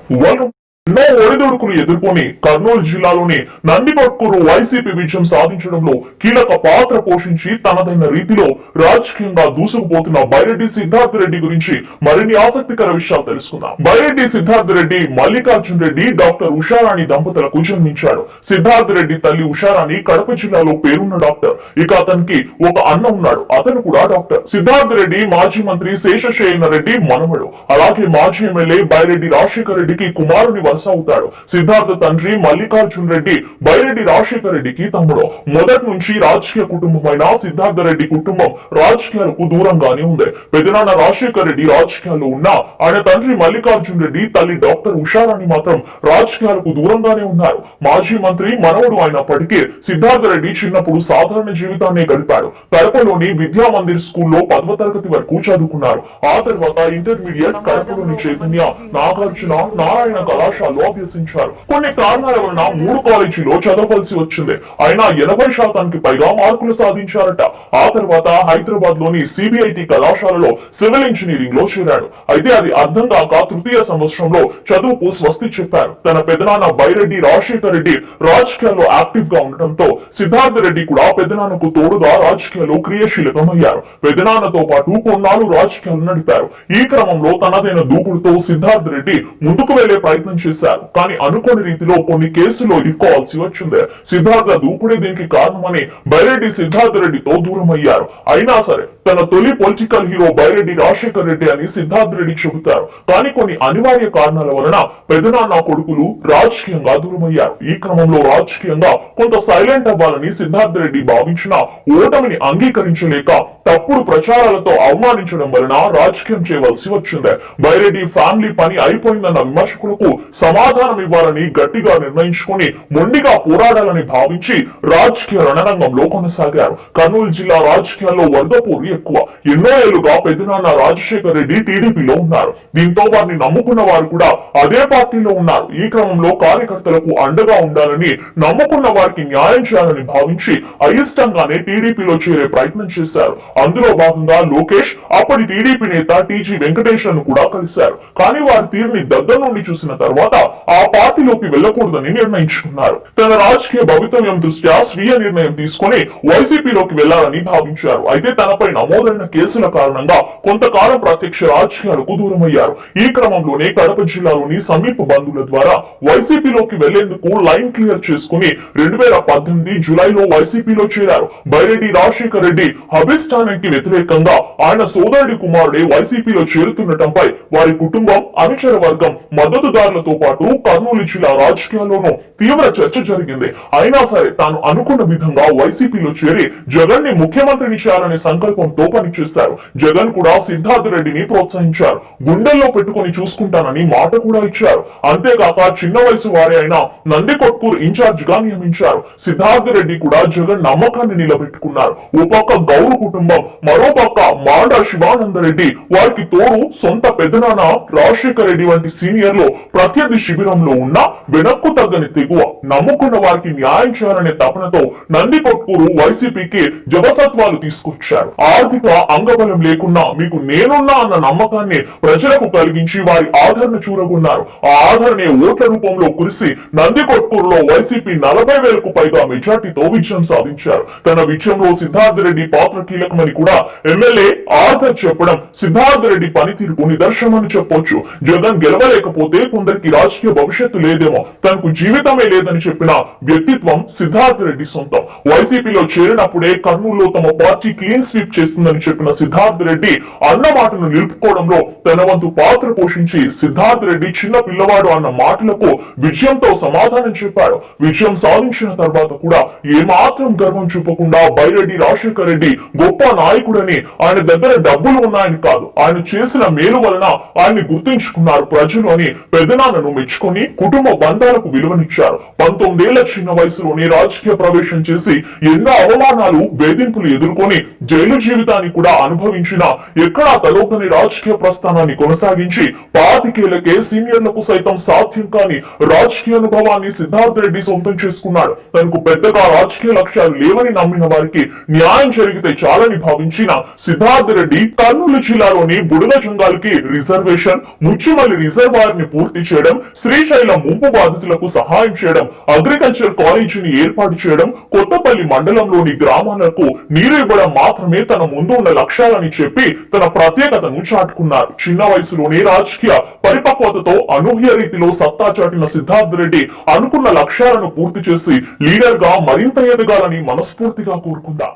Welcome. ఎన్నో ఒడిదుడుకులు ఎదుర్కొని కర్నూలు జిల్లాలోని నందికొట్కూరు వైసీపీ విజయం సాధించడంలో కీలక పాత్ర పోషించి తనదైన రీతిలో రాజకీయంగా దూసుకుపోతున్న బైరెడ్డి సిద్ధార్థ రెడ్డి గురించి మరిన్ని ఆసక్తికర విషయాలు తెలుసుకుందాం. బైరెడ్డి సిద్ధార్థ రెడ్డి మల్లికార్జున రెడ్డి డాక్టర్ ఉషారాణి దంపతులకు జన్మించాడు. సిద్ధార్థ రెడ్డి తల్లి ఉషారాణి కడప జిల్లాలో పేరున్న డాక్టర్. ఇక అతనికి ఒక అన్న ఉన్నాడు, అతను కూడా డాక్టర్. సిద్ధార్థ రెడ్డి మాజీ మంత్రి శేషశయన రెడ్డి మనవడు. అలాగే మాజీ ఎమ్మెల్యే బైరెడ్డి రాజశేఖర రెడ్డికి కుమారుని అవుతాడు. సిద్ధార్థ తండ్రి మల్లికార్జున రెడ్డి బైరెడ్డి రాజశేఖర రెడ్డికి తమ్ముడు. మొదటి నుంచి రాజకీయ కుటుంబమైన సిద్ధార్థ రెడ్డి కుటుంబం రాజకీయాలకు దూరంగానే ఉంది. పెదనాన్న రాజశేఖర రెడ్డి రాజకీయాల్లో ఉన్నా ఆయన తండ్రి మల్లికార్జున రెడ్డి తల్లి డాక్టర్ ఉషారాణి మాత్రం రాజకీయాలకు దూరంగానే ఉన్నారు. మాజీ మంత్రి మనవడు అయినప్పటికీ సిద్ధార్థ రెడ్డి చిన్నప్పుడు సాధారణ జీవితాన్ని గడిపాడు. కడపలోని విద్యా మందిర్ స్కూల్లో 10వ తరగతి వరకు చదువుకున్నారు. ఆ తర్వాత ఇంటర్మీడియట్ కడపలోని చైతన్య నాగార్జున నారాయణ కళాశాల అభ్యసించారు. కొన్ని కారణాల వలన 3 కాలేజీలో చదవవలసి వచ్చింది. అయినా 80% పైగా మార్కులు సాధించారట. ఆ తర్వాత హైదరాబాద్ లోని సిబిఐటి కళాశాలలో సివిల్ ఇంజనీరింగ్ లో చేరాడు. అయితే అది అర్థం కాక తృతీయ సంవత్సరంలో చదువుకు స్వస్తి చెప్పారు. తన పెదనాన్న బైరెడ్డి రాజశేఖర రెడ్డి రాజకీయాల్లో యాక్టివ్ గా ఉండటంతో సిద్ధార్థ రెడ్డి కూడా పెదనాన్నకు తోడుగా రాజకీయాల్లో క్రియాశీలకమయ్యారు. పెదనాన్నతో పాటు కొన్నాళ్ళు రాజకీయాలు నడిపారు. ఈ క్రమంలో తనదైన దూకుడుతో సిద్ధార్థ రెడ్డి ముందుకు వెళ్లే ప్రయత్నం చేశారు. కానీ అనుకోని రీతిలో కొన్ని కేసులో ఇరుక్కోవాల్సి వచ్చింది. సిద్ధార్థ దూకుడే దీనికి కారణమని బైరెడ్డి సిద్ధార్థ రెడ్డితో దూరం అయ్యారు. అయినా సరే తన తొలి పొలిటికల్ హీరో బైరెడ్డి రాజశేఖర రెడ్డి అని సిద్ధార్థ రెడ్డి చెబుతారు. కానీ కొన్ని అనివార్య కారణాల వలన పెదనాన్న కొడుకులు రాజకీయంగా దూరమయ్యారు. ఈ క్రమంలో రాజకీయంగా కొంత సైలెంట్ అవ్వాలని సిద్ధార్థ రెడ్డి భావించిన ఓటమిని అంగీకరించలేక తప్పుడు ప్రచారాలతో అవమానించడం వలన రాజకీయం చేయవలసి వచ్చింది. బైరెడ్డి ఫ్యామిలీ పని అయిపోయిందన్న విమర్శకులకు సమాధానం ఇవ్వాలని గట్టిగా నిర్ణయించుకుని మొండిగా పోరాడాలని భావించి రాజకీయ రణరంగంలో కొనసాగారు. కర్నూలు జిల్లా రాజకీయాల్లో వరదపూరి ఎక్కువ. ఎన్నో ఏళ్లుగా పెదనాన్న రాజశేఖర రెడ్డి టీడీపీలో ఉన్నారు. దీంతో వారిని నమ్ముకున్న వారు కూడా అదే పార్టీలో ఉన్నారు. ఈ క్రమంలో కార్యకర్తలకు అండగా ఉండాలని, నమ్ముకున్న వారికి న్యాయం చేయాలని భావించి అయిష్టంగానే టీడీపీలో చేరే ప్రయత్నం చేశారు. అందులో భాగంగా లోకేష్ అప్పటి టీడీపీ నేత టీజీ వెంకటేశ్వర్ను కూడా కలిశారు. కానీ వారి తీరుని దగ్గర నుండి చూసిన తర్వాత ఆ పార్టీలోకి వెళ్లకూడదని నిర్ణయించుకున్నారు. తన రాజకీయ భవితవ్యం దృష్ట్యా స్వీయ నిర్ణయం తీసుకుని వైసీపీలోకి వెళ్లాలని భావించారు. అయితే తనపై నమోదైన కేసుల కారణంగా కొంతకాలం ప్రత్యక్ష రాజకీయాలకు దూరమయ్యారు. ఈ క్రమంలోనే కడప జిల్లాలోని సమీప బంధువుల ద్వారా వైసీపీలోకి వెళ్లేందుకు లైన్ క్లియర్ చేసుకుని 2018 జూలైలో వైసీపీలో చేరారు. బైరెడ్డి రాజశేఖర రెడ్డి అభిష్టానానికి వ్యతిరేకంగా ఆయన సోదరుడి కుమారుడే వైసీపీలో చేరుతుండటంపై వారి కుటుంబం, అనుచర వర్గం, మద్దతుదారులతో పాటు కర్నూలు జిల్లా రాజకీయాల్లోనూ తీవ్ర చర్చ జరిగింది. అయినా సరే తాను అనుకున్న విధంగా వైసీపీలో చేరి జగన్ ని ముఖ్యమంత్రిని చేయాలనే సంకల్పంతో పనిచేశారు. జగన్ కూడా సిద్ధార్థ రెడ్డిని ప్రోత్సహించారు. గుండెల్లో పెట్టుకుని చూసుకుంటానని మాట కూడా ఇచ్చారు. అంతేకాక చిన్న వయసు వారే అయినా నందికొట్కూరు ఇన్ఛార్జ్ గా నియమించారు. సిద్ధార్థ రెడ్డి కూడా జగన్ నమ్మకాన్ని నిలబెట్టుకున్నారు. ఓ పక్క గౌరు కుటుంబం, మరో పక్క మాండ శివానందరెడ్డి, వారికి తోడు సొంత పెదనాన్న రాజశేఖర రెడ్డి వంటి సీనియర్లు ప్రత్యర్థి శిబిరంలో ఉన్న వెనక్కు తగ్గని తెగువ, నమ్ముకున్న వారికి న్యాయం చేయాలనే తపనతో నందికొట్కూరు వైసీపీకి జవసత్వాలు తీసుకొచ్చారు. ఆర్థిక అంగబలం లేకున్నా మీకు నేనున్నా అన్న నమ్మకాన్ని ప్రజలకు కలిగించి వారి ఆదరణ చూరగొన్నారు. ఆ ఆదరణే ఓట్ల రూపంలో కురిసి నందికొట్కూరులో వైసీపీ 40,000కు పైగా మెజార్టీతో విజయం సాధించారు. తన విజయంలో సిద్ధార్థ రెడ్డి పాత్ర కీలకమని కూడా ఎమ్మెల్యే ఆర్థర్ చెప్పడం సిద్ధార్థ రెడ్డి పనితీరుకు నిదర్శనమని చెప్పొచ్చు. జగన్ గెలవలేకపోతే కొందరికి రాజకీయ భవిష్యత్తు లేదేమో, తనకు జీవితమే లేదని చెప్పిన వ్యక్తిత్వం సిద్ధార్థ రెడ్డి సొంతం. వైసీపీలో చేరినప్పుడే కర్నూలులో తమ పార్టీ క్లీన్ స్వీప్ చేస్తుందని చెప్పిన సిద్ధార్థ రెడ్డి అన్న మాటను నిలుపుకోవడంలో తన వంతు పాత్ర పోషించి సిద్ధార్థ రెడ్డి చిన్న పిల్లవాడు అన్న మాటలకు విజయంతో సమాధానం చెప్పాడు. విజయం సాధించిన తర్వాత కూడా ఏమాత్రం గర్వం చూపకుండా బైరెడ్డి రాజశేఖర రెడ్డి గొప్ప నాయకుడని, ఆయన దగ్గర డబ్బులు ఉన్నాయని కాదు, ఆయన చేసిన మేలు వలన ఆయన్ని గుర్తించుకున్నారు ప్రజలు అని పెదనాన్నను మెచ్చుకొని కుటుంబ బంధాలకు విలువనిచ్చారు. 19 ఏళ్ల చిన్న వయసులోనే రాజకీయ ప్రవేశం చేసి ఎన్నో అవమానాలు, వేధింపులు ఎదుర్కొని జైలు జీవితాన్ని కూడా అనుభవించిన ఎక్కడా తలోకని రాజకీయ ప్రస్థానాన్ని కొనసాగించి 25 సీనియర్లకు సైతం సాధ్యం కాని రాజకీయ అనుభవాన్ని సిద్ధార్థ రెడ్డి సొంతం చేసుకున్నాడు. తనకు పెద్దగా రాజకీయ లక్ష్యాలు లేవని నమ్మిన వారికి న్యాయం జరిగితే చాలని భావించిన సిద్ధార్థ రెడ్డి కర్నూలు జిల్లాలోని బుడగ జంగాలకి రిజర్వేషన్, ముచ్చుమల్లి రిజర్వాయర్ ని పూర్తి చేయడం, శ్రీశైలం ముంపు బాధితులకు సహాయం చేయడం, అగ్రికల్చర్ కాలేజీని ఏర్పాటు చేయడం, కొత్తపల్లి మండలంలోని గ్రామాలకు నీరు ఇవ్వడం మాత్రమే తన ముందు ఉన్న లక్ష్యాలని చెప్పి తన ప్రత్యేకతను చాటుకున్నారు. చిన్న వయసులోనే రాజకీయ పరిపక్వతతో అనూహ్య రీతిలో సత్తా చాటిన సిద్ధార్థ రెడ్డి అనుకున్న లక్ష్యాలను పూర్తి చేసి లీడర్ గా మరింత ఎదగాలని మనస్ఫూర్తిగా కోరుకుందాం.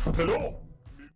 హలో.